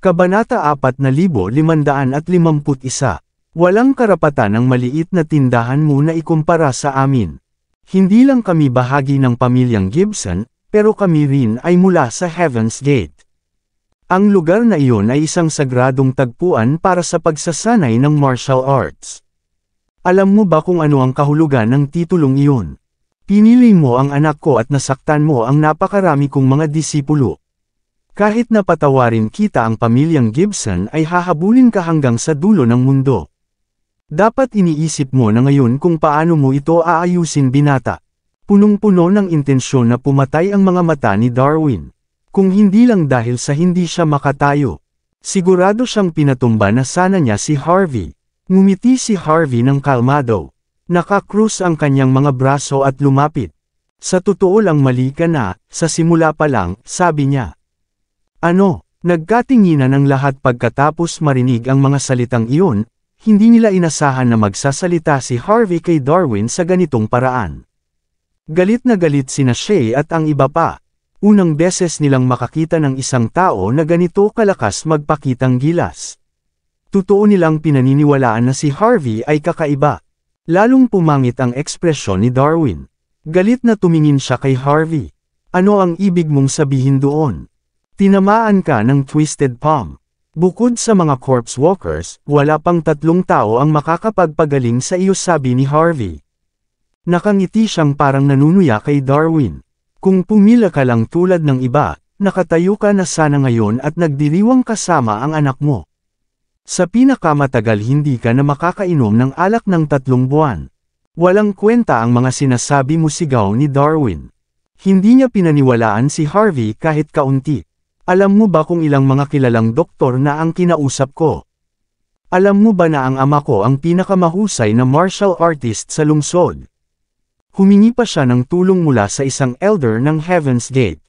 Kabanata 4551. Walang karapatan ng maliit na tindahan mo na ikumpara sa amin. Hindi lang kami bahagi ng pamilyang Gibson, pero kami rin ay mula sa Heaven's Gate. Ang lugar na iyon ay isang sagradong tagpuan para sa pagsasanay ng martial arts. Alam mo ba kung ano ang kahulugan ng titulong iyon? Pinili mo ang anak ko at nasaktan mo ang napakarami kong mga disipulo. Kahit na patawarin kita ang pamilyang Gibson ay hahabulin ka hanggang sa dulo ng mundo. Dapat iniisip mo na ngayon kung paano mo ito aayusin, binata. Punong-puno ng intensyon na pumatay ang mga mata ni Darwin. Kung hindi lang dahil sa hindi siya makatayo. Sigurado siyang pinatumba na sana niya si Harvey. Ngumiti si Harvey ng kalmado. Nakakrus ang kanyang mga braso at lumapit. Sa totoo lang mali ka na, sa simula pa lang, sabi niya. Ano? Nagkatinginan ang lahat pagkatapos marinig ang mga salitang iyon. Hindi nila inasahan na magsasalita si Harvey kay Darwin sa ganitong paraan. Galit na galit sina Shay at ang iba pa. Unang beses nilang makakita ng isang tao na ganito kalakas magpakitang gilas. Totoo nilang pinaniniwalaan na si Harvey ay kakaiba. Lalong pumangit ang ekspresyon ni Darwin. Galit na tumingin siya kay Harvey. Ano ang ibig mong sabihin doon? Tinamaan ka ng twisted palm. Bukod sa mga corpse walkers, wala pang 3 tao ang makakapagpagaling sa iyo, sabi ni Harvey. Nakangiti siyang parang nanunuya kay Darwin. Kung pumila ka lang tulad ng iba, nakatayo ka na sana ngayon at nagdiriwang kasama ang anak mo. Sa pinakamatagal hindi ka na makakainom ng alak ng 3 buwan. Walang kwenta ang mga sinasabi mo, sigaw ni Darwin. Hindi niya pinaniwalaan si Harvey kahit kaunti. Alam mo ba kung ilang mga kilalang doktor na ang kinausap ko? Alam mo ba na ang ama ko ang pinakamahusay na martial artist sa lungsod? Humingi pa siya ng tulong mula sa isang elder ng Heaven's Gate.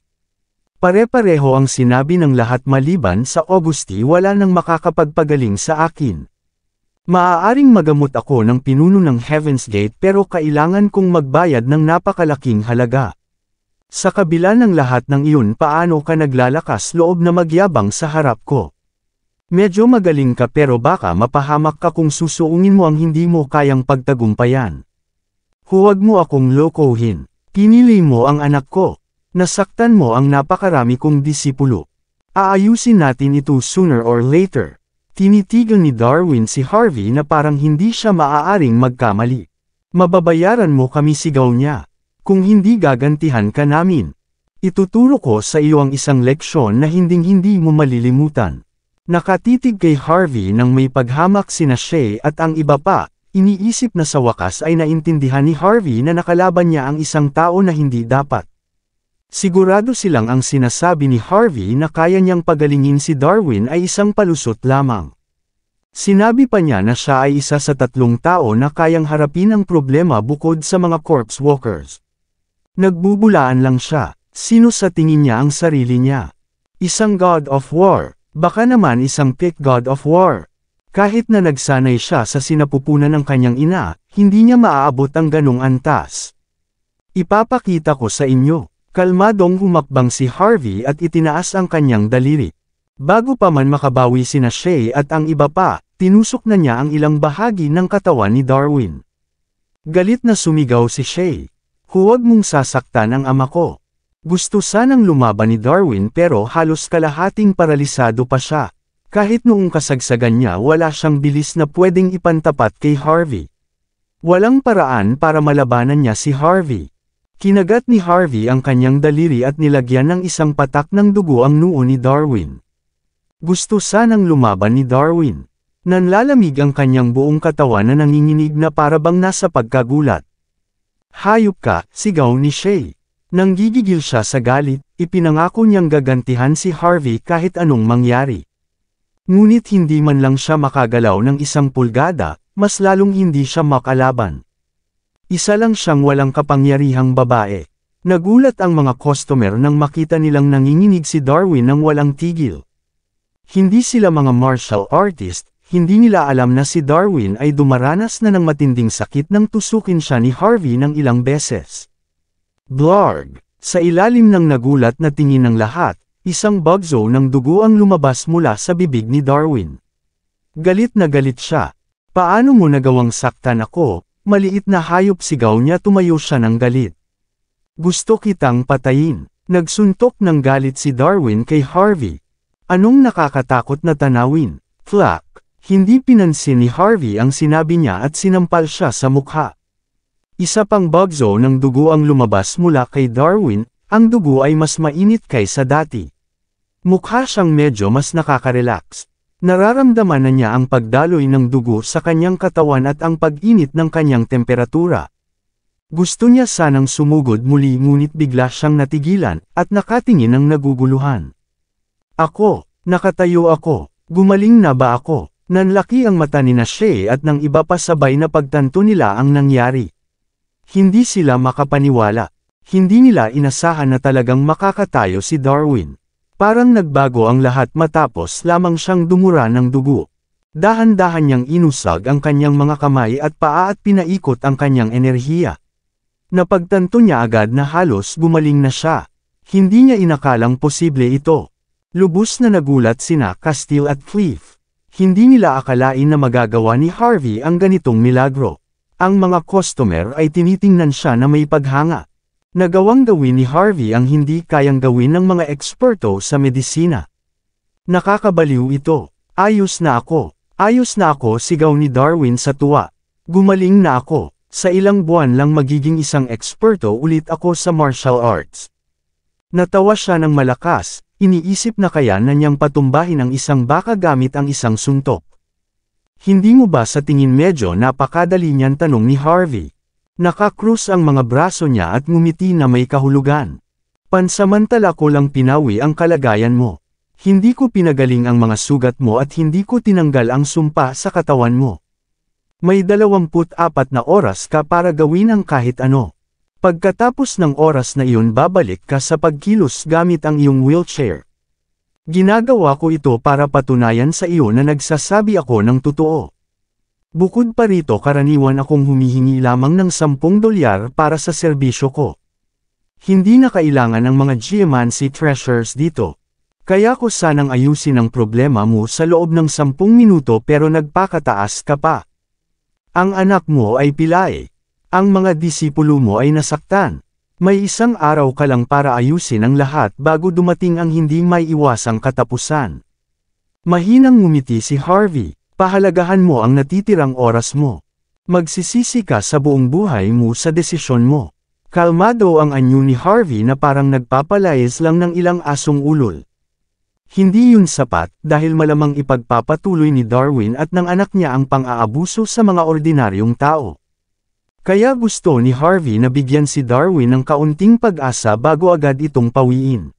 Pare-pareho ang sinabi ng lahat maliban sa Augusti, wala nang makakapagpagaling sa akin. Maaaring magamot ako ng pinuno ng Heaven's Gate pero kailangan kong magbayad ng napakalaking halaga. Sa kabila ng lahat ng iyon, paano ka naglalakas loob na magyabang sa harap ko? Medyo magaling ka pero baka mapahamak ka kung susuungin mo ang hindi mo kayang pagtagumpayan. Huwag mo akong lokohin. Pinili mo ang anak ko. Nasaktan mo ang napakarami kong disipulo. Aayusin natin ito sooner or later. Tinitigan ni Darwin si Harvey na parang hindi siya maaaring magkamali. Mababayaran mo kami, sigaw niya. Kung hindi gagantihan ka namin. Ituturo ko sa iyo ang isang leksyon na hinding-hindi mo malilimutan. Nakatitig kay Harvey nang may paghamak sina Shay at ang iba pa, iniisip na sa wakas ay naintindihan ni Harvey na nakalaban niya ang isang tao na hindi dapat. Sigurado silang ang sinasabi ni Harvey na kaya niyang pagalingin si Darwin ay isang palusot lamang. Sinabi pa niya na siya ay isa sa 3 tao na kayang harapin ang problema bukod sa mga corpse walkers. Nagbubulaan lang siya. Sino sa tingin niya ang sarili niya? Isang god of war. Baka naman isang fake god of war. Kahit na nagsanay siya sa sinapupunan ng kanyang ina, hindi niya maaabot ang ganong antas. Ipapakita ko sa inyo. Kalmadong humakbang si Harvey at itinaas ang kanyang daliri. Bago pa man makabawi sina Shay at ang iba pa, tinusok na niya ang ilang bahagi ng katawan ni Darwin. Galit na sumigaw si Shay. Huwag mong sasaktan ang ama ko. Gusto sanang lumaban ni Darwin pero halos kalahating paralisado pa siya. Kahit noong kasagsagan niya wala siyang bilis na pwedeng ipantapat kay Harvey. Walang paraan para malabanan niya si Harvey. Kinagat ni Harvey ang kanyang daliri at nilagyan ng isang patak ng dugo ang noo ni Darwin. Gusto sanang lumaban ni Darwin. Nanlalamig ang kanyang buong katawan na nanginginig na parabang nasa pagkagulat. Hayop ka, sigaw ni Shay. Nang gigigil siya sa galit, ipinangako niyang gagantihan si Harvey kahit anong mangyari. Ngunit hindi man lang siya makagalaw ng 1 pulgada, mas lalong hindi siya makalaban. Isa lang siyang walang kapangyarihang babae. Nagulat ang mga customer nang makita nilang nanginginig si Darwin nang walang tigil. Hindi sila mga martial artist, hindi nila alam na si Darwin ay dumaranas na ng matinding sakit nang tusukin siya ni Harvey ng ilang beses. Blarg! Sa ilalim ng nagulat na tingin ng lahat, Isang bagzo ng dugo ang lumabas mula sa bibig ni Darwin. Galit na galit siya. Paano mo nagawang saktan ako? Maliit na hayop, sigaw niya. Tumayo siya ng galit. Gusto kitang patayin. Nagsuntok ng galit si Darwin kay Harvey. Anong nakakatakot na tanawin? Flak. Hindi pinansin ni Harvey ang sinabi niya at sinampal siya sa mukha. Isa pang bagzo ng dugo ang lumabas mula kay Darwin. Ang dugo ay mas mainit kaysa dati. Mukha siyang medyo mas nakaka-relax. Nararamdaman na niya ang pagdaloy ng dugo sa kanyang katawan at ang pag-init ng kanyang temperatura. Gusto niya sanang sumugod muli ngunit bigla siyang natigilan at nakatingin ng naguguluhan. Ako, nakatayo ako, gumaling na ba ako? Nanlaki ang mata ni Shea at ng iba pa sabay na pagtanto nila ang nangyari. Hindi sila makapaniwala. Hindi nila inasahan na talagang makakatayo si Darwin. Parang nagbago ang lahat matapos lamang siyang dumura ng dugo. Dahan-dahan niyang inusag ang kanyang mga kamay at paa at pinaikot ang kanyang enerhiya. Napagtanto niya agad na halos gumaling na siya. Hindi niya inakalang posible ito. Lubos na nagulat sina Castile at Cliff. Hindi nila akalain na magagawa ni Harvey ang ganitong milagro. Ang mga customer ay tinitingnan siya na may paghanga. Nagawang gawin ni Harvey ang hindi kayang gawin ng mga eksperto sa medisina. Nakakabaliw ito. Ayos na ako, sigaw ni Darwin sa tuwa. Gumaling na ako. Sa ilang buwan lang magiging isang eksperto ulit ako sa martial arts. Natawa siya ng malakas, iniisip na kaya na niyang patumbahin ang isang baka gamit ang isang suntok. Hindi mo ba sa tingin medyo napakadali niyan, tanong ni Harvey. Nakakrus ang mga braso niya at ngumiti na may kahulugan. Pansamantala ko lang pinawi ang kalagayan mo. Hindi ko pinagaling ang mga sugat mo at hindi ko tinanggal ang sumpa sa katawan mo. May 24 na oras ka para gawin ang kahit ano. Pagkatapos ng oras na iyon babalik ka sa pagkilos gamit ang iyong wheelchair. Ginagawa ko ito para patunayan sa iyo na nagsasabi ako ng totoo. Bukod pa rito, karaniwan akong humihingi lamang ng $10 para sa serbisyo ko. Hindi na kailangan ng mga geomancy treasures dito. Kaya ko sanang ayusin ang problema mo sa loob ng 10 minuto pero nagpakataas ka pa. Ang anak mo ay pilay. Ang mga disipulo mo ay nasaktan. May isang araw ka lang para ayusin ang lahat bago dumating ang hindi may iwasang katapusan. Mahinang ngumiti si Harvey. Pahalagahan mo ang natitirang oras mo. Magsisisi ka sa buong buhay mo sa desisyon mo. Kalmado ang anyo ni Harvey na parang nagpapalayas lang ng ilang asong ulol. Hindi yun sapat dahil malamang ipagpapatuloy ni Darwin at ng anak niya ang pang-aabuso sa mga ordinaryong tao. Kaya gusto ni Harvey na bigyan si Darwin ng kaunting pag-asa bago agad itong pawiin.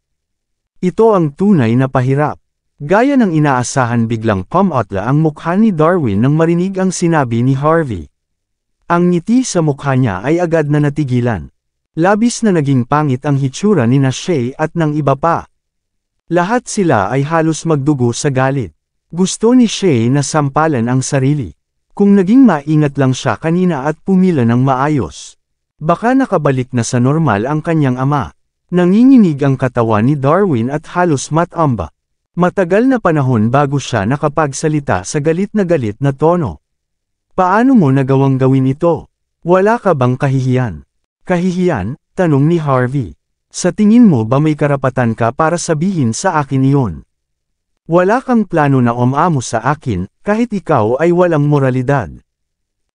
Ito ang tunay na pahirap. Gaya ng inaasahan, biglang pumatla ang mukha ni Darwin nang marinig ang sinabi ni Harvey. Ang ngiti sa mukha niya ay agad na natigilan. Labis na naging pangit ang hitsura ni Shea at ng iba pa. Lahat sila ay halos magdugo sa galit. Gusto ni Shea na sampalan ang sarili. Kung naging maingat lang siya kanina at pumila ng maayos, baka nakabalik na sa normal ang kanyang ama. Nanginginig ang katawan ni Darwin at halos matamba. Matagal na panahon bago siya nakapagsalita sa galit na tono. Paano mo nagawang gawin ito? Wala ka bang kahihiyan? Kahihiyan? Tanong ni Harvey. Sa tingin mo ba may karapatan ka para sabihin sa akin iyon? Wala kang plano na umamo sa akin, kahit ikaw ay walang moralidad.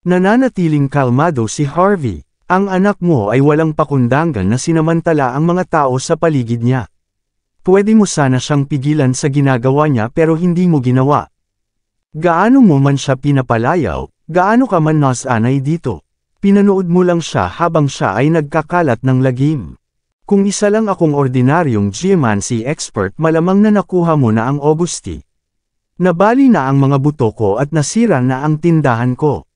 Nananatiling kalmado si Harvey. Ang anak mo ay walang pakundangan na sinamantala ang mga tao sa paligid niya. Pwede mo sana siyang pigilan sa ginagawa niya pero hindi mo ginawa. Gaano mo man siya pinapalayaw, gaano ka man nasanay dito. Pinanood mo lang siya habang siya ay nagkakalat ng lagim. Kung isa lang akong ordinaryong geomancy expert, malamang na nakuha mo na ang Augusti. Nabali na ang mga buto ko at nasira na ang tindahan ko.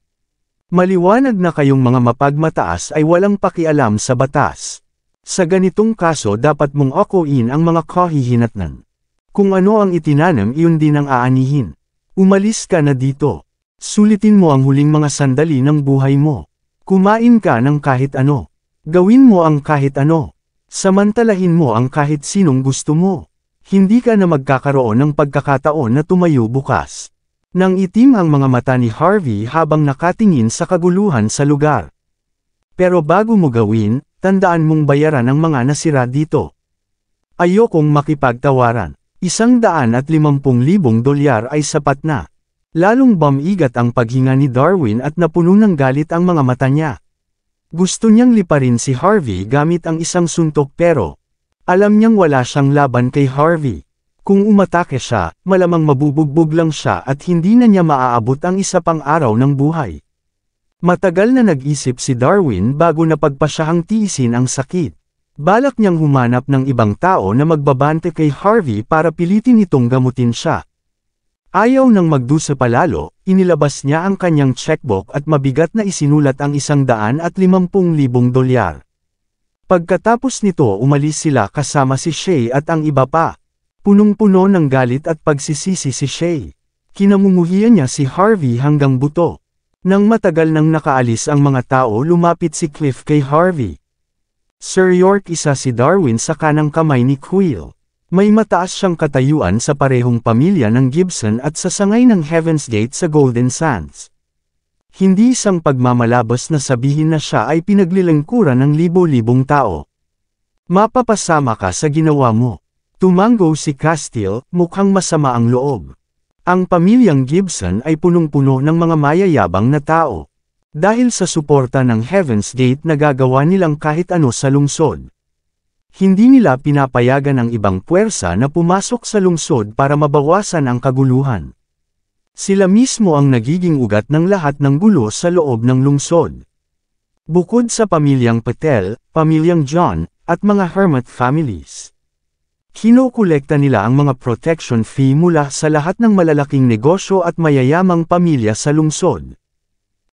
Maliwanag na kayong mga mapagmataas ay walang pakialam sa batas. Sa ganitong kaso dapat mong akuin ang mga kahihinatnan. Kung ano ang itinanam, iyon din ang aanihin. Umalis ka na dito. Sulitin mo ang huling mga sandali ng buhay mo. Kumain ka ng kahit ano. Gawin mo ang kahit ano. Samantalahin mo ang kahit sinong gusto mo. Hindi ka na magkakaroon ng pagkakataon na tumayo bukas. Nang itim ang mga mata ni Harvey habang nakatingin sa kaguluhan sa lugar. Pero bago mo gawin, tandaan mong bayaran ang mga nasira dito. Ayokong makipagtawaran. $150,000 ay sapat na. Lalong bumigat ang paghinga ni Darwin at napuno ng galit ang mga mata niya. Gusto niyang liparin si Harvey gamit ang isang suntok pero alam niyang wala siyang laban kay Harvey. Kung umatake siya, malamang mabubugbog lang siya at hindi na niya maaabot ang isa pang araw ng buhay. Matagal na nag-isip si Darwin bago napagpasyahang tiisin ang sakit. Balak niyang humanap ng ibang tao na magbabante kay Harvey para pilitin itong gamutin siya. Ayaw nang magdusa palalo, inilabas niya ang kanyang checkbook at mabigat na isinulat ang $150,000. Pagkatapos nito umalis sila kasama si Shay at ang iba pa. Punong-puno ng galit at pagsisisi si Shay. Kinamumuhian niya si Harvey hanggang buto. Nang matagal nang nakaalis ang mga tao lumapit si Cliff kay Harvey. Sir York isa si Darwin sa kanang kamay ni Quill. May mataas siyang katayuan sa parehong pamilya ng Gibson at sa sangay ng Heaven's Gate sa Golden Sands. Hindi isang pagmamalabas na sabihin na siya ay pinaglilingkuran ng libo-libong tao. Mapapasama ka sa ginawa mo. Tumango si Castile, mukhang masama ang loob. Ang pamilyang Gibson ay punong-puno ng mga mayayabang na tao. Dahil sa suporta ng Heaven's Gate nagagawa nilang kahit ano sa lungsod. Hindi nila pinapayagan ang ibang puwersa na pumasok sa lungsod para mabawasan ang kaguluhan. Sila mismo ang nagiging ugat ng lahat ng gulo sa loob ng lungsod. Bukod sa pamilyang Patel, pamilyang John, at mga hermit families. Kinokolekta nila ang mga protection fee mula sa lahat ng malalaking negosyo at mayayamang pamilya sa lungsod.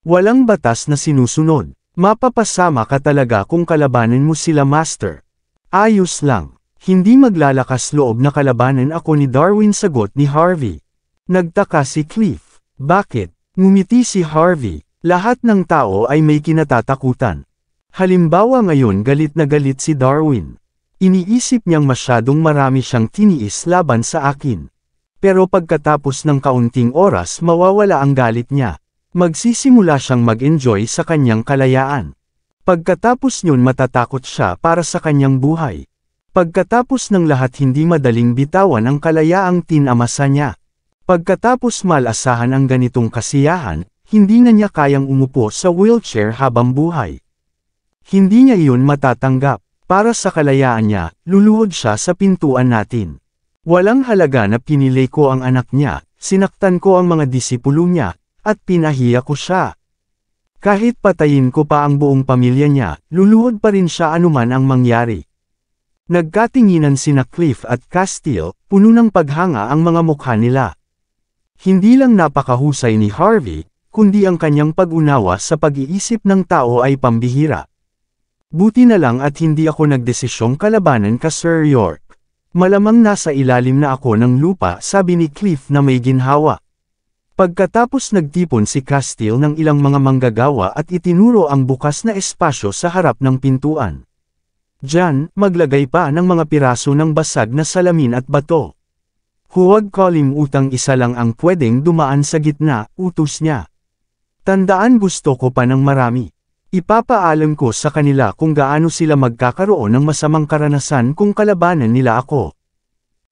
Walang batas na sinusunod. Mapapasama ka talaga kung kalabanin mo sila, Master. Ayos lang. Hindi maglalakas loob na kalabanin ako ni Darwin, sagot ni Harvey. Nagtaka si Cliff. Bakit? Ngumiti si Harvey. Lahat ng tao ay may kinatatakutan. Halimbawa ngayon galit na galit si Darwin. Iniisip niyang masyadong marami siyang tiniis laban sa akin. Pero pagkatapos ng kaunting oras mawawala ang galit niya. Magsisimula siyang mag-enjoy sa kanyang kalayaan. Pagkatapos niyon matatakot siya para sa kanyang buhay. Pagkatapos ng lahat hindi madaling bitawan ang kalayaang tinamasa niya. Pagkatapos malasahan ang ganitong kasiyahan, hindi na niya kayang umupo sa wheelchair habang buhay. Hindi niya iyon matatanggap. Para sa kalayaan niya, luluhod siya sa pintuan natin. Walang halaga na pinili ko ang anak niya, sinaktan ko ang mga disipulo niya, at pinahiya ko siya. Kahit patayin ko pa ang buong pamilya niya, luluhod pa rin siya anuman ang mangyari. Nagkatinginan sina Cliff at Castile, puno ng paghanga ang mga mukha nila. Hindi lang napakahusay ni Harvey, kundi ang kanyang pag-unawa sa pag-iisip ng tao ay pambihira. Buti na lang at hindi ako nagdesisyong kalabanan ka, Sir York. Malamang nasa ilalim na ako ng lupa, sabi ni Cliff na may ginhawa. Pagkatapos nagtipon si Castile ng ilang mga manggagawa at itinuro ang bukas na espasyo sa harap ng pintuan. Diyan, maglagay pa ng mga piraso ng basag na salamin at bato. Huwag kalimutang isa lang ang pwedeng dumaan sa gitna, utos niya. Tandaan, gusto ko pa ng marami. Ipapaalam ko sa kanila kung gaano sila magkakaroon ng masamang karanasan kung kalabanan nila ako.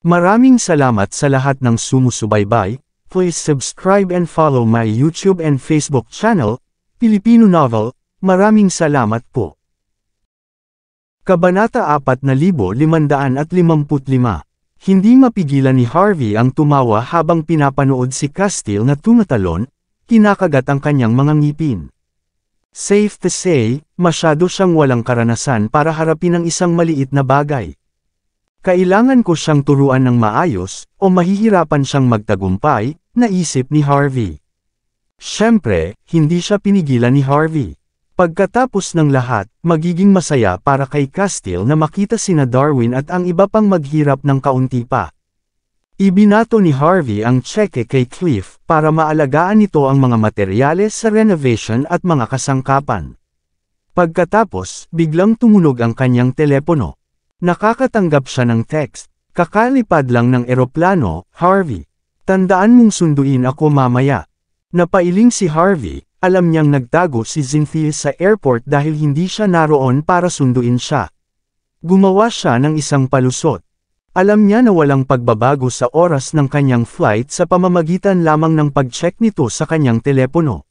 Maraming salamat sa lahat ng sumusubaybay. Please subscribe and follow my YouTube and Facebook channel, Filipino Novel. Maraming salamat po. Kabanata 4555. Hindi mapigilan ni Harvey ang tumawa habang pinapanood si Castile na tumatalon, kinakagat ang kanyang mga ngipin. Safe to say, masyado siyang walang karanasan para harapin ang isang maliit na bagay. Kailangan ko siyang turuan ng maayos, o mahihirapan siyang magtagumpay, naisip ni Harvey. Siyempre, hindi siya pinigilan ni Harvey. Pagkatapos ng lahat, magiging masaya para kay Castile na makita sina Darwin at ang iba pang maghirap ng kaunti pa. Ibinato ni Harvey ang tseke kay Cliff para maalagaan nito ang mga materyales sa renovation at mga kasangkapan. Pagkatapos, biglang tumunog ang kanyang telepono. Nakakatanggap siya ng text. Kakalipad lang ng eroplano, Harvey. Tandaan mong sunduin ako mamaya. Napailing si Harvey, alam niyang nagtago si Cynthia sa airport dahil hindi siya naroon para sunduin siya. Gumawa siya ng isang palusot. Alam niya na walang pagbabago sa oras ng kanyang flight sa pamamagitan lamang ng pag-check nito sa kanyang telepono.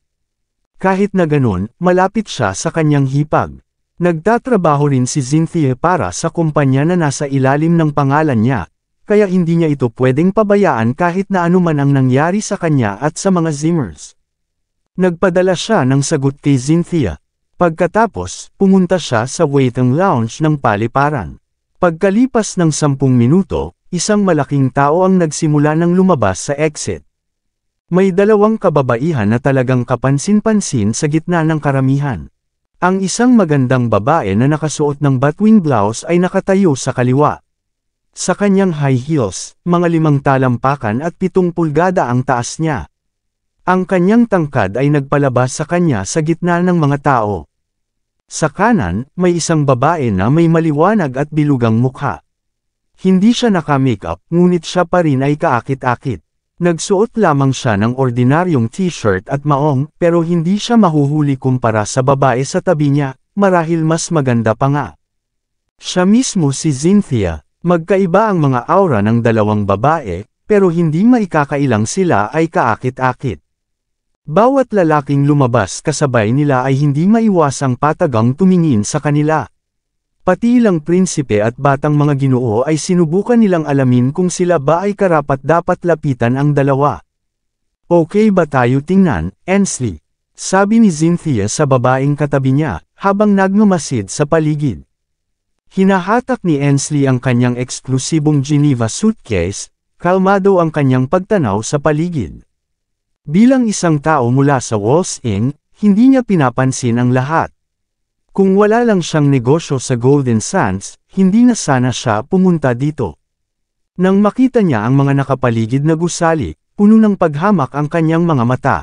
Kahit na ganun, malapit siya sa kanyang hipag. Nagtatrabaho rin si Cynthia para sa kumpanya na nasa ilalim ng pangalan niya, kaya hindi niya ito pwedeng pabayaan kahit na anuman ang nangyari sa kanya at sa mga Zimmers. Nagpadala siya ng sagot kay Cynthia. Pagkatapos, pumunta siya sa waiting lounge ng paliparan. Pagkalipas ng 10 minuto, isang malaking tao ang nagsimula ng lumabas sa exit. May dalawang kababaihan na talagang kapansin-pansin sa gitna ng karamihan. Ang isang magandang babae na nakasuot ng batwing blouse ay nakatayo sa kaliwa. Sa kanyang high heels, mga 5 talampakan at 7 pulgada ang taas niya. Ang kanyang tangkad ay nagpalabas sa kanya sa gitna ng mga tao. Sa kanan, may isang babae na may maliwanag at bilugang mukha. Hindi siya naka-makeup, ngunit siya pa rin ay kaakit-akit. Nagsuot lamang siya ng ordinaryong t-shirt at maong, pero hindi siya mahuhuli kumpara sa babae sa tabi niya, marahil mas maganda pa nga. Siya mismo si Cynthia. Magkaiba ang mga aura ng dalawang babae, pero hindi maikakailang sila ay kaakit-akit. Bawat lalaking lumabas kasabay nila ay hindi maiwasang patagang tumingin sa kanila. Pati ilang prinsipe at batang mga ginoo ay sinubukan nilang alamin kung sila ba ay karapat-dapat lapitan ang dalawa. Okay ba tayo tingnan, Ensley? Sabi ni Cynthia sa babaeng katabi niya, habang nagmamasid sa paligid. Hinahatak ni Ensley ang kanyang eksklusibong Geneva suitcase, kalmado ang kanyang pagtanaw sa paligid. Bilang isang tao mula sa Walls Inn, hindi niya pinapansin ang lahat. Kung wala lang siyang negosyo sa Golden Sands, hindi na sana siya pumunta dito. Nang makita niya ang mga nakapaligid na gusali, puno ng paghamak ang kanyang mga mata.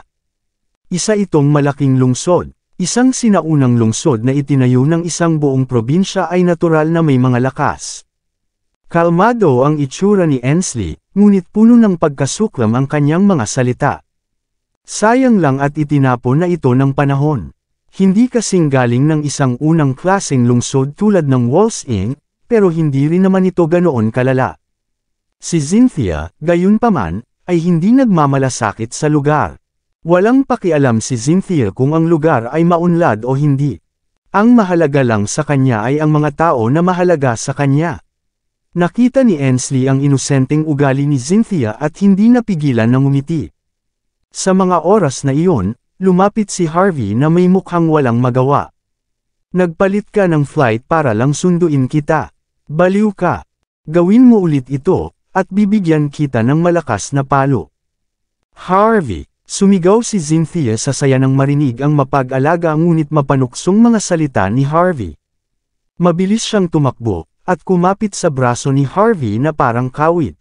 Isa itong malaking lungsod. Isang sinaunang lungsod na itinayo ng isang buong probinsya ay natural na may mga lakas. Kalmado ang itsura ni Ensley, ngunit puno ng pagkasuklam ang kanyang mga salita. Sayang lang at itinapon na ito ng panahon. Hindi kasing galing ng isang unang klaseng lungsod tulad ng Walls Inn, pero hindi rin naman ito ganoon kalala. Si Cynthia, gayunpaman, ay hindi nagmamalasakit sa lugar. Walang pakialam si Cynthia kung ang lugar ay maunlad o hindi. Ang mahalaga lang sa kanya ay ang mga tao na mahalaga sa kanya. Nakita ni Ensley ang inosenteng ugali ni Cynthia at hindi napigilan ng ngumiti. Sa mga oras na iyon, lumapit si Harvey na may mukhang walang magawa. Nagpalit ka ng flight para lang sunduin kita. Baliw ka. Gawin mo ulit ito, at bibigyan kita ng malakas na palo. Harvey, sumigaw si Cynthia sa saya ng marinig ang mapag-alaga ngunit mapanuksong mga salita ni Harvey. Mabilis siyang tumakbo, at kumapit sa braso ni Harvey na parang kawit.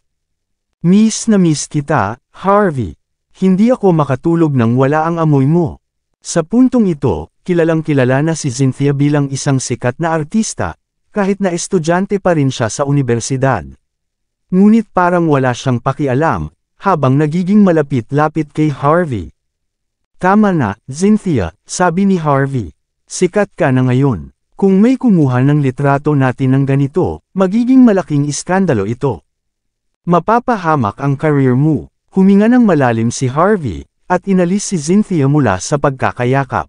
Miss na miss kita, Harvey. Hindi ako makatulog nang wala ang amoy mo. Sa puntong ito, kilalang-kilala na si Cynthia bilang isang sikat na artista, kahit na estudyante pa rin siya sa universidad. Ngunit parang wala siyang pakialam, habang nagiging malapit-lapit kay Harvey. Tama na, Cynthia, sabi ni Harvey. Sikat ka na ngayon. Kung may kumuha ng litrato natin ng ganito, magiging malaking iskandalo ito. Mapapahamak ang career mo. Huminga ng malalim si Harvey, at inalis si Cynthia mula sa pagkakayakap.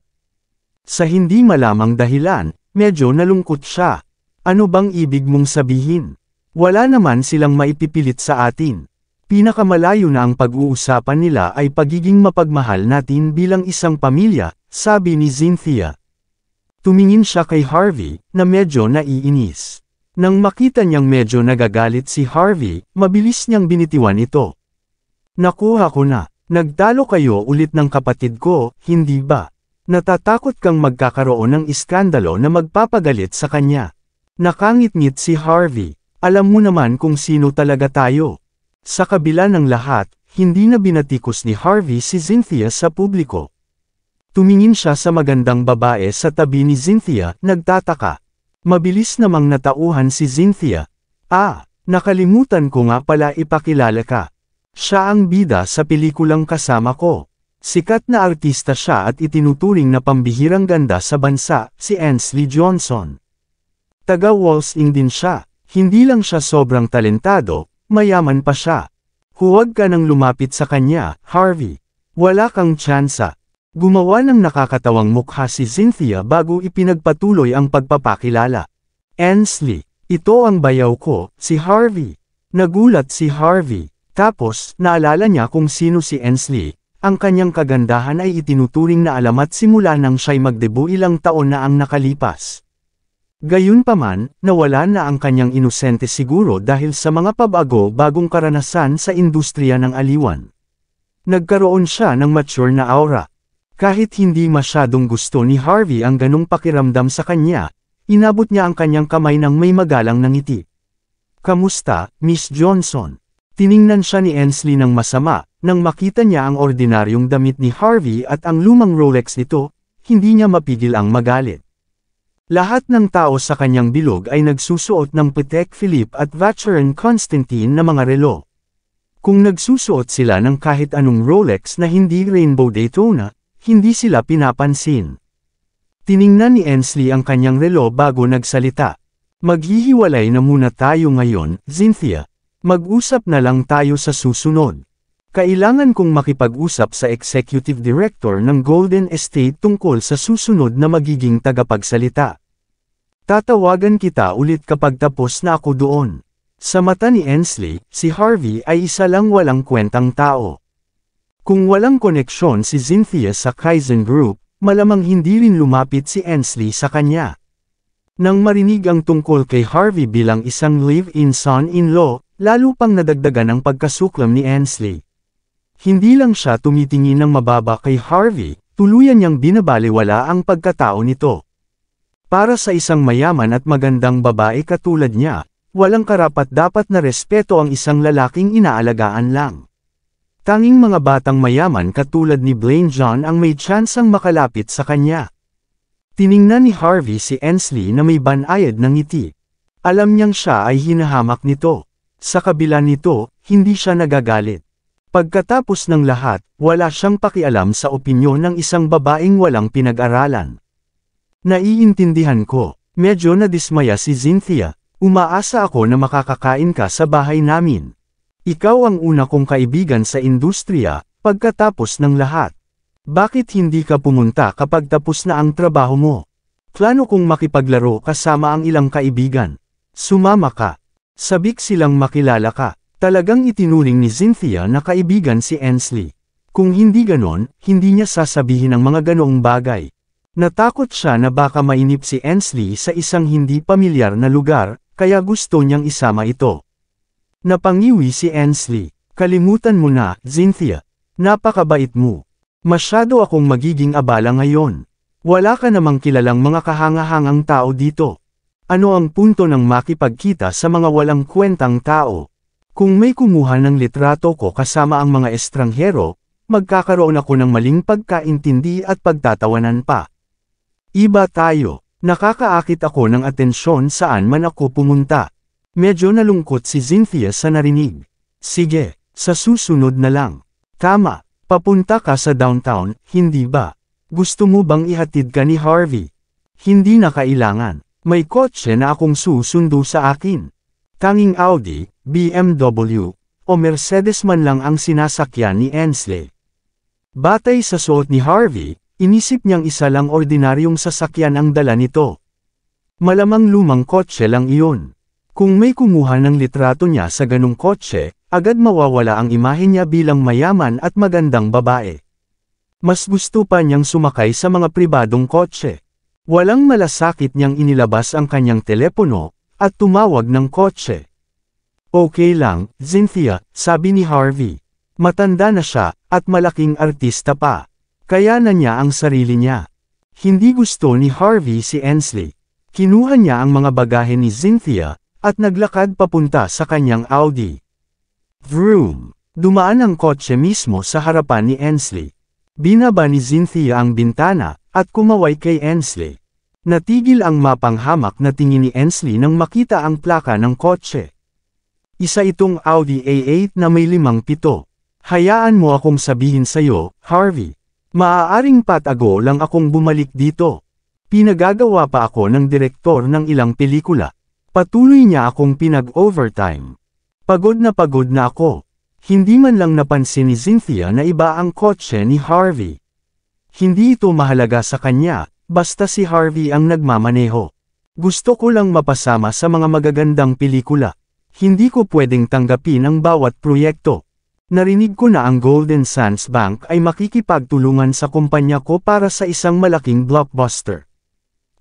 Sa hindi malamang dahilan, medyo nalungkot siya. Ano bang ibig mong sabihin? Wala naman silang maipipilit sa atin. Pinakamalayo na ang pag-uusapan nila ay pagiging mapagmahal natin bilang isang pamilya, sabi ni Cynthia. Tumingin siya kay Harvey, na medyo naiinis. Nang makita niyang medyo nagagalit si Harvey, mabilis niyang binitiwan ito. Nakuha ko na. Nagtalo kayo ulit ng kapatid ko, hindi ba? Natatakot kang magkakaroon ng iskandalo na magpapagalit sa kanya. Nakangit-ngit si Harvey. Alam mo naman kung sino talaga tayo. Sa kabila ng lahat, hindi na binatikos ni Harvey si Cynthia sa publiko. Tumingin siya sa magandang babae sa tabi ni Cynthia, nagtataka. Mabilis namang natauhan si Cynthia. Nakalimutan ko nga pala ipakilala ka. Siya ang bida sa pelikulang kasama ko. Sikat na artista siya at itinuturing na pambihirang ganda sa bansa, si Ansley Johnson. Taga Walsing din siya. Hindi lang siya sobrang talentado, mayaman pa siya. Huwag ka nang lumapit sa kanya, Harvey. Wala kang tsansa. Gumawa ng nakakatawang mukha si Cynthia bago ipinagpatuloy ang pagpapakilala. Ansley, ito ang bayaw ko, si Harvey. Nagulat si Harvey. Tapos, naalala niya kung sino si Ansley. Ang kanyang kagandahan ay itinuturing na alamat simula nang siya'y magdebu ilang taon na ang nakalipas. Gayunpaman, nawala na ang kanyang inosente siguro dahil sa mga pabago-bagong karanasan sa industriya ng aliwan. Nagkaroon siya ng mature na aura. Kahit hindi masyadong gusto ni Harvey ang ganong pakiramdam sa kanya, inabot niya ang kanyang kamay ng may magalang na ngiti. "Kamusta, Miss Johnson?" Tiningnan siya ni Ansley ng masama, nang makita niya ang ordinaryong damit ni Harvey at ang lumang Rolex nito, hindi niya mapigil ang magalit. Lahat ng tao sa kanyang bilog ay nagsusuot ng Patek Philippe at Vacheron Constantin na mga relo. Kung nagsusuot sila ng kahit anong Rolex na hindi Rainbow Daytona, hindi sila pinapansin. Tiningnan ni Ansley ang kanyang relo bago nagsalita. "Maghihiwalay na muna tayo ngayon, Cynthia. Mag-usap na lang tayo sa susunod. Kailangan kong makipag-usap sa Executive Director ng Golden Estate tungkol sa susunod na magiging tagapagsalita. Tatawagan kita ulit kapag tapos na ako doon." Sa mata ni Ansley, si Harvey ay isa lang walang kwentang tao. Kung walang koneksyon si Cynthia sa Kaizen Group, malamang hindi rin lumapit si Ansley sa kanya. Nang marinig ang tungkol kay Harvey bilang isang live-in son-in-law, lalo pang nadagdagan ang pagkasuklam ni Ansley. Hindi lang siya tumitingin ng mababa kay Harvey, tuluyan niyang binabaliwala ang pagkatao nito. Para sa isang mayaman at magandang babae katulad niya, walang karapat-dapat na respeto ang isang lalaking inaalagaan lang. Tanging mga batang mayaman katulad ni Blaine John ang may tsansang makalapit sa kanya. Tiningnan ni Harvey si Ansley na may banayad ng ngiti. Alam niyang siya ay hinahamak nito. Sa kabila nito, hindi siya nagagalit. Pagkatapos ng lahat, wala siyang pakialam sa opinyon ng isang babaeng walang pinag-aralan. "Naiintindihan ko, medyo nadismaya si Cynthia. Umaasa ako na makakakain ka sa bahay namin. Ikaw ang una kong kaibigan sa industriya, pagkatapos ng lahat. Bakit hindi ka pumunta kapag tapos na ang trabaho mo? Plano kong makipaglaro kasama ang ilang kaibigan. Sumama ka. Sabik silang makilala ka." Talagang itinuring ni Cynthia na kaibigan si Ansley. Kung hindi ganon, hindi niya sasabihin ang mga ganoong bagay. Natakot siya na baka mainip si Ansley sa isang hindi pamilyar na lugar, kaya gusto niyang isama ito. Napangiwi si Ansley. "Kalimutan mo na, Cynthia. Napakabait mo. Masyado akong magiging abala ngayon. Wala ka namang kilalang mga kahangahangang tao dito. Ano ang punto ng makipagkita sa mga walang kwentang tao? Kung may kumuha ng litrato ko kasama ang mga estranghero, magkakaroon ako ng maling pagkaintindi at pagtatawanan pa. Iba tayo. Nakakaakit ako ng atensyon saan man ako pumunta." Medyo nalungkot si Cynthia sa narinig. "Sige, sa susunod na lang. Tama, papunta ka sa downtown, hindi ba? Gusto mo bang ihatid ka ni Harvey?" "Hindi na kailangan. May kotse na akong susundo sa akin. Tanging Audi, BMW, o Mercedes man lang ang sinasakyan ni Ansley." Batay sa suot ni Harvey, inisip niyang isa lang ordinaryong sasakyan ang dala nito. Malamang lumang kotse lang iyon. Kung may kumuha ng litrato niya sa ganung kotse, agad mawawala ang imahe niya bilang mayaman at magandang babae. Mas gusto pa niyang sumakay sa mga pribadong kotse. Walang malasakit niyang inilabas ang kanyang telepono, at tumawag ng kotse. "Okay lang, Cynthia," sabi ni Harvey. Matanda na siya, at malaking artista pa. Kaya na niya ang sarili niya. Hindi gusto ni Harvey si Ansley. Kinuha niya ang mga bagahe ni Cynthia, at naglakad papunta sa kanyang Audi. Vroom! Dumaan ang kotse mismo sa harapan ni Ansley. Binaba ni Cynthia ang bintana, at kumaway kay Ansley. Natigil ang mapanghamak na tingin ni Ansley nang makita ang plaka ng kotse. Isa itong Audi A8 na may 5 pito. Hayaan mo akong sabihin sa'yo, Harvey. Maaaring patago lang akong bumalik dito. Pinagagawa pa ako ng direktor ng ilang pelikula. Patuloy niya akong pinag-overtime. Pagod na ako. Hindi man lang napansin ni Cynthia na iba ang kotse ni Harvey. Hindi ito mahalaga sa kanya, basta si Harvey ang nagmamaneho. Gusto ko lang mapasama sa mga magagandang pelikula. Hindi ko pwedeng tanggapin ang bawat proyekto. Narinig ko na ang Golden Sands Bank ay makikipagtulungan sa kumpanya ko para sa isang malaking blockbuster.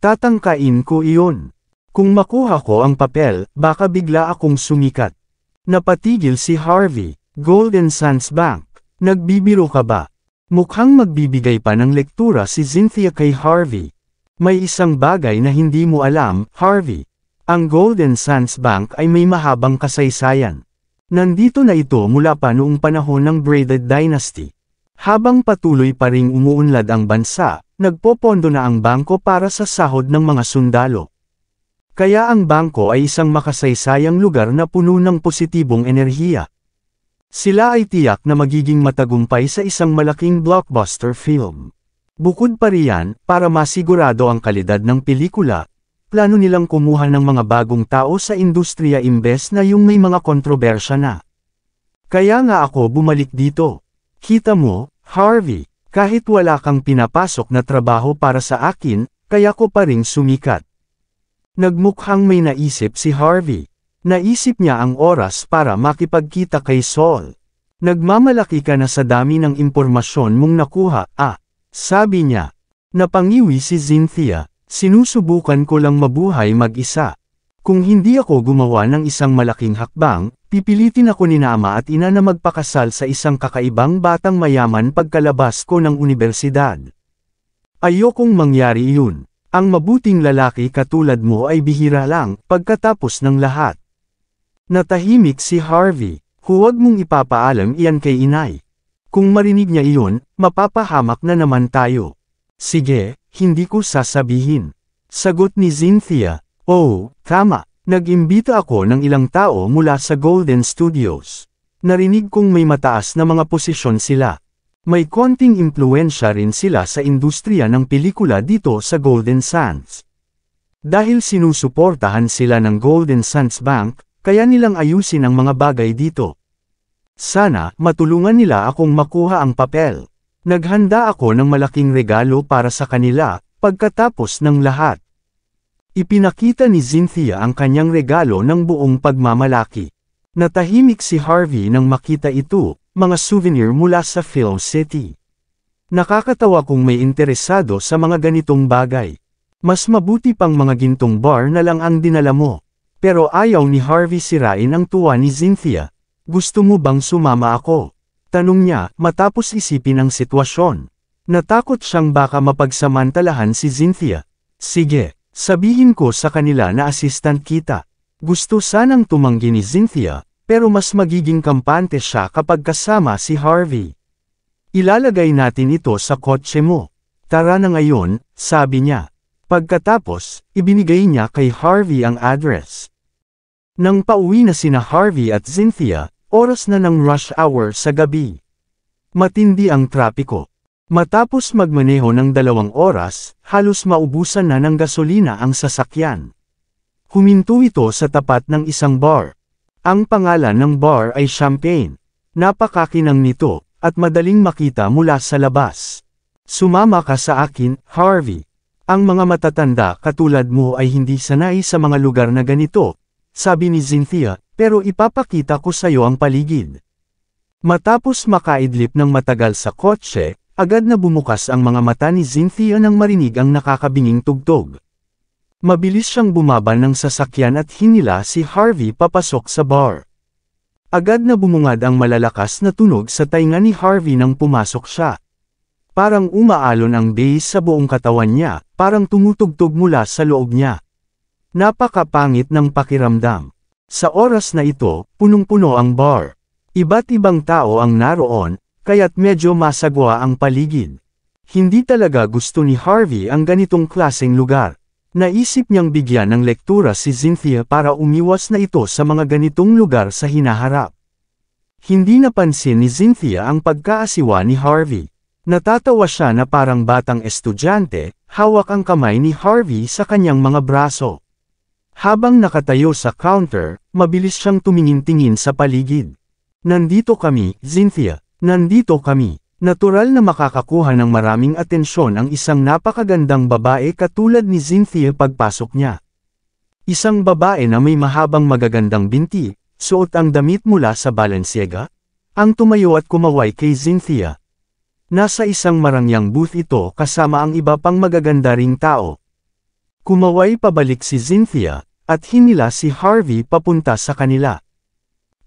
Tatangkain ko iyon. Kung makuha ko ang papel, baka bigla akong sumikat. Napatigil si Harvey. Golden Sands Bank. Nagbibiro ka ba? Mukhang magbibigay pa ng lektura si Cynthia kay Harvey. May isang bagay na hindi mo alam, Harvey. Ang Golden Sands Bank ay may mahabang kasaysayan. Nandito na ito mula pa noong panahon ng Braided Dynasty. Habang patuloy pa ring umuunlad ang bansa, nagpopondo na ang bangko para sa sahod ng mga sundalo. Kaya ang bangko ay isang makasaysayang lugar na puno ng positibong enerhiya. Sila ay tiyak na magiging matagumpay sa isang malaking blockbuster film. Bukod pa riyan, para masigurado ang kalidad ng pelikula, plano nilang kumuha ng mga bagong tao sa industriya imbes na yung may mga kontrobersya na. Kaya nga ako bumalik dito. Kita mo, Harvey, kahit wala kang pinapasok na trabaho para sa akin, kaya ko pa ring sumikat. Nagmukhang may naisip si Harvey. Naisip niya ang oras para makipagkita kay Saul. Nagmamalaki ka na sa dami ng impormasyon mong nakuha, sabi niya. Napangiwi si Cynthia. Sinusubukan ko lang mabuhay mag-isa. Kung hindi ako gumawa ng isang malaking hakbang, pipilitin ako ni ama at ina na magpakasal sa isang kakaibang batang mayaman pagkalabas ko ng unibersidad. Ayokong mangyari iyon. Ang mabuting lalaki katulad mo ay bihira lang, pagkatapos ng lahat. Natahimik si Harvey. Huwag mong ipapaalam iyan kay inay. Kung marinig niya iyon, mapapahamak na naman tayo. Sige, hindi ko sasabihin. Sagot ni Cynthia. Oh, tama. Nag-imbita ako ng ilang tao mula sa Golden Studios. Narinig kong may mataas na mga posisyon sila. May konting impluensya rin sila sa industriya ng pelikula dito sa Golden Sands. Dahil sinusuportahan sila ng Golden Sands Bank, kaya nilang ayusin ang mga bagay dito. Sana, matulungan nila akong makuha ang papel. Naghanda ako ng malaking regalo para sa kanila, pagkatapos ng lahat. Ipinakita ni Cynthia ang kanyang regalo ng buong pagmamalaki. Natahimik si Harvey nang makita ito, mga souvenir mula sa Film City. Nakakatawa kung may interesado sa mga ganitong bagay. Mas mabuti pang mga gintong bar na lang ang dinala mo. Pero ayaw ni Harvey sirain ang tuwa ni Cynthia. Gusto mo bang sumama ako? Tanong niya, matapos isipin ang sitwasyon. Natakot siyang baka mapagsamantalahan si Cynthia. Sige, sabihin ko sa kanila na assistant kita. Gusto sanang tumanggi ni Cynthia, pero mas magiging kampante siya kapag kasama si Harvey. Ilalagay natin ito sa kotse mo. Tara na ngayon, sabi niya. Pagkatapos, ibinigay niya kay Harvey ang address. Nang pauwi na sina Harvey at Cynthia, oras na ng rush hour sa gabi. Matindi ang trapiko. Matapos magmaneho ng 2 oras, halos maubusan na ng gasolina ang sasakyan. Huminto ito sa tapat ng isang bar. Ang pangalan ng bar ay Champagne. Napakakinang nito, at madaling makita mula sa labas. Sumama ka sa akin, Harvey. Ang mga matatanda katulad mo ay hindi sanay sa mga lugar na ganito, sabi ni Cynthia, pero ipapakita ko sa iyo ang paligid. Matapos makaidlip ng matagal sa kotse, agad na bumukas ang mga mata ni Cynthia nang marinig ang nakakabinging tugtog. Mabilis siyang bumaba ng sasakyan at hinila si Harvey papasok sa bar. Agad na bumungad ang malalakas na tunog sa tainga ni Harvey nang pumasok siya. Parang umaalon ang bass sa buong katawan niya, parang tumutugtog mula sa loob niya. Napakapangit ng pakiramdam. Sa oras na ito, punong-puno ang bar. Iba't ibang tao ang naroon, kaya't medyo masagwa ang paligid. Hindi talaga gusto ni Harvey ang ganitong klaseng lugar. Naisip niyang bigyan ng lektura si Cynthia para umiwas na ito sa mga ganitong lugar sa hinaharap. Hindi napansin ni Cynthia ang pagkaasiwa ni Harvey. Natatawa siya na parang batang estudyante, hawak ang kamay ni Harvey sa kanyang mga braso. Habang nakatayo sa counter, mabilis siyang tumingin-tingin sa paligid. Nandito kami, Cynthia. Nandito kami. Natural na makakakuha ng maraming atensyon ang isang napakagandang babae katulad ni Cynthia pagpasok niya. Isang babae na may mahabang magagandang binti, suot ang damit mula sa Balenciaga, ang tumayo at kumaway kay Cynthia. Nasa isang marangyang booth ito kasama ang iba pang magaganda ring tao. Kumaway pabalik si Cynthia, at hinila si Harvey papunta sa kanila.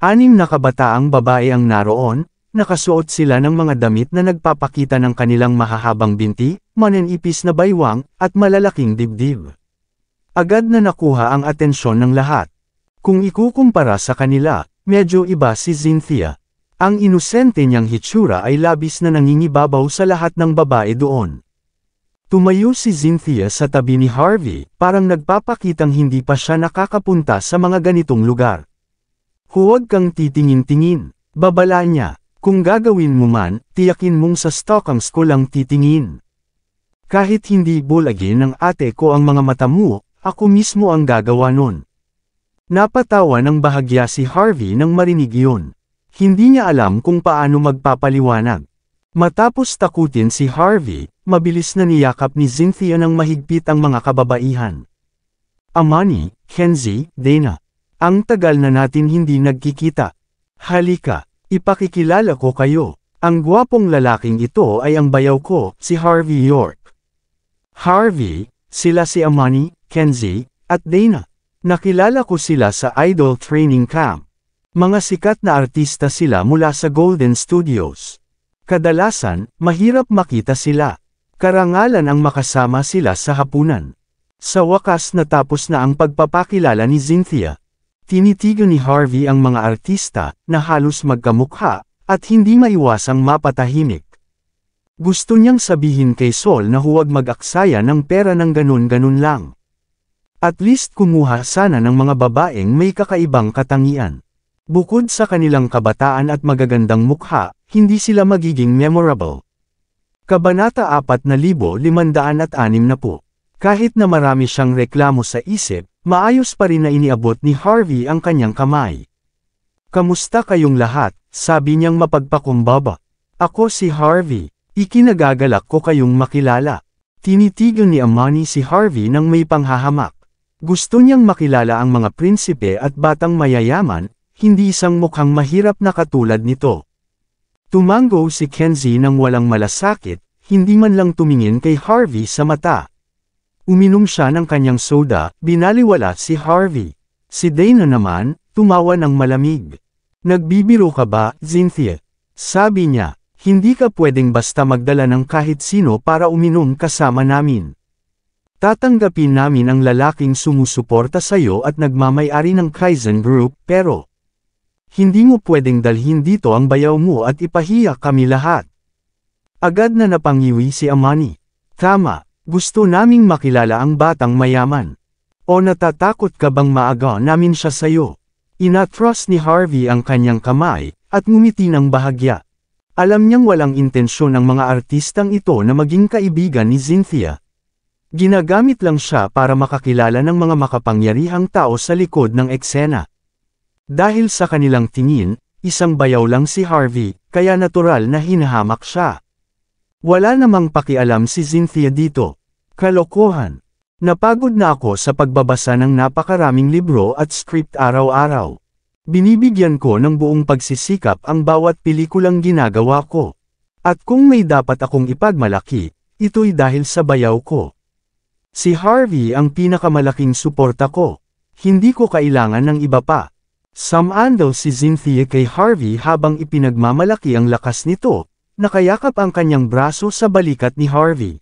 6 na kabataang babae ang naroon, nakasuot sila ng mga damit na nagpapakita ng kanilang mahahabang binti, manenipis na baywang, at malalaking dibdib. Agad na nakuha ang atensyon ng lahat. Kung ikukumpara sa kanila, medyo iba si Cynthia. Ang inosente niyang hitsura ay labis na nangingibabaw sa lahat ng babae doon. Tumayo si Cynthia sa tabi ni Harvey, parang nagpapakitang hindi pa siya nakakapunta sa mga ganitong lugar. Huwag kang titingin-tingin, babala niya. Kung gagawin mo man, tiyakin mong sa Stockholms ko lang titingin. Kahit hindi bulagin ng ate ko ang mga mata mo, ako mismo ang gagawa nun. Napatawa ng bahagya si Harvey nang marinig iyon. Hindi niya alam kung paano magpapaliwanag. Matapos takutin si Harvey, mabilis na niyakap ni Cynthia ng mahigpit ang mga kababaihan. Amani, Kenzie, Dana. Ang tagal na natin hindi nagkikita. Halika, ipakikilala ko kayo. Ang gwapong lalaking ito ay ang bayaw ko, si Harvey York. Harvey, sila si Amani, Kenzie, at Dana. Nakilala ko sila sa Idol Training Camp. Mga sikat na artista sila mula sa Golden Studios. Kadalasan, mahirap makita sila. Karangalan ang makasama sila sa hapunan. Sa wakas natapos na ang pagpapakilala ni Cynthia. Tinitigan ni Harvey ang mga artista, na halos magkamukha, at hindi maiwasang mapatahimik. Gusto niyang sabihin kay Sol na huwag mag-aksaya ng pera ng ganun-ganun lang. At least kumuha sana ng mga babaeng may kakaibang katangian. Bukod sa kanilang kabataan at magagandang mukha, hindi sila magiging memorable. Kabanata 4560. Kahit na marami siyang reklamo sa isip, maayos pa rin na iniabot ni Harvey ang kanyang kamay. Kamusta kayong lahat? Sabi niyang mapagpakumbaba. Ako si Harvey. Ikinagagalak ko kayong makilala. Tinitigan ni Amani si Harvey nang may panghahamak. Gusto niyang makilala ang mga prinsipe at batang mayayaman, hindi isang mukhang mahirap na katulad nito. Tumango si Kenzie nang walang malasakit, hindi man lang tumingin kay Harvey sa mata. Uminom siya ng kanyang soda, binaliwala si Harvey. Si Dana naman, tumawa ng malamig. Nagbibiro ka ba, Cynthia? Sabi niya, hindi ka pwedeng basta magdala ng kahit sino para uminom kasama namin. Tatanggapin namin ang lalaking sumusuporta sa'yo at nagmamay-ari ng Kaizen Group, pero hindi mo pwedeng dalhin dito ang bayaw mo at ipahiya kami lahat. Agad na napangiwi si Amani. Tama, gusto naming makilala ang batang mayaman. O natatakot ka bang maaga namin siya sa'yo? Inatrust ni Harvey ang kanyang kamay, at ngumiti ng bahagya. Alam niyang walang intensyon ang mga artistang ito na maging kaibigan ni Cynthia. Ginagamit lang siya para makakilala ng mga makapangyarihang tao sa likod ng eksena. Dahil sa kanilang tingin, isang bayaw lang si Harvey, kaya natural na hinahamak siya. Wala namang pakialam si Cynthia dito. Kalokohan. Napagod na ako sa pagbabasa ng napakaraming libro at script araw-araw. Binibigyan ko ng buong pagsisikap ang bawat pelikulang ginagawa ko. At kung may dapat akong ipagmalaki, ito'y dahil sa bayaw ko. Si Harvey ang pinakamalaking suporta ko. Hindi ko kailangan ng iba pa. Sumandal si Cynthia kay Harvey habang ipinagmamalaki ang lakas nito, nakayakap ang kanyang braso sa balikat ni Harvey.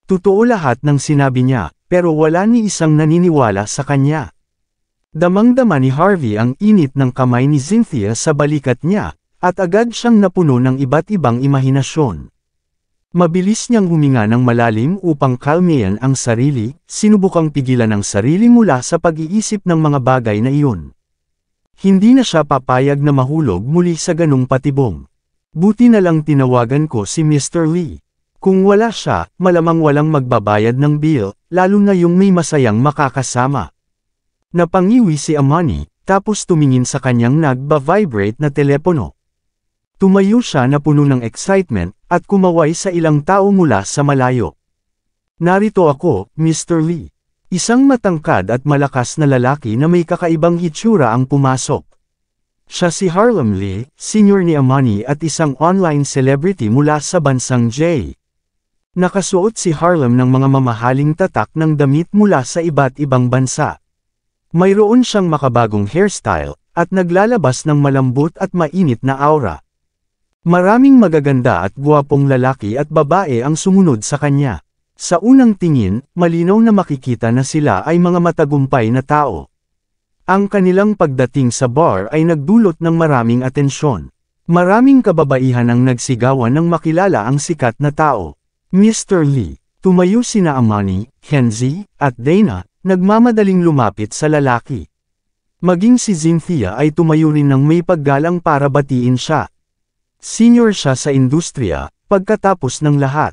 Totoo lahat ng sinabi niya, pero wala ni isang naniniwala sa kanya. Damang-dama ni Harvey ang init ng kamay ni Cynthia sa balikat niya, at agad siyang napuno ng iba't ibang imahinasyon. Mabilis niyang huminga ng malalim upang kalmayan ang sarili, sinubukang pigilan ang sarili mula sa pag-iisip ng mga bagay na iyon. Hindi na siya papayag na mahulog muli sa ganung patibong. Buti na lang tinawagan ko si Mr. Lee. Kung wala siya, malamang walang magbabayad ng bill, lalo na yung may masayang makakasama. Napangiwi si Amani, tapos tumingin sa kanyang nagba-vibrate na telepono. Tumayo siya na puno ng excitement, at kumaway sa ilang tao mula sa malayo. Narito ako, Mr. Lee. Isang matangkad at malakas na lalaki na may kakaibang hitsura ang pumasok. Siya si Harlem Lee, senior ni Amani at isang online celebrity mula sa bansang J. Nakasuot si Harlem ng mga mamahaling tatak ng damit mula sa iba't ibang bansa. Mayroon siyang makabagong hairstyle, at naglalabas ng malambot at mainit na aura. Maraming magaganda at guwapong lalaki at babae ang sumunod sa kanya. Sa unang tingin, malinaw na makikita na sila ay mga matagumpay na tao. Ang kanilang pagdating sa bar ay nagdulot ng maraming atensyon. Maraming kababaihan ang nagsigawan nang makilala ang sikat na tao. Mr. Lee, tumayo sina Amani, Kenzie, at Dana, nagmamadaling lumapit sa lalaki. Maging si Cynthia ay tumayo rin ng may paggalang para batiin siya. Senior siya sa industriya, pagkatapos ng lahat.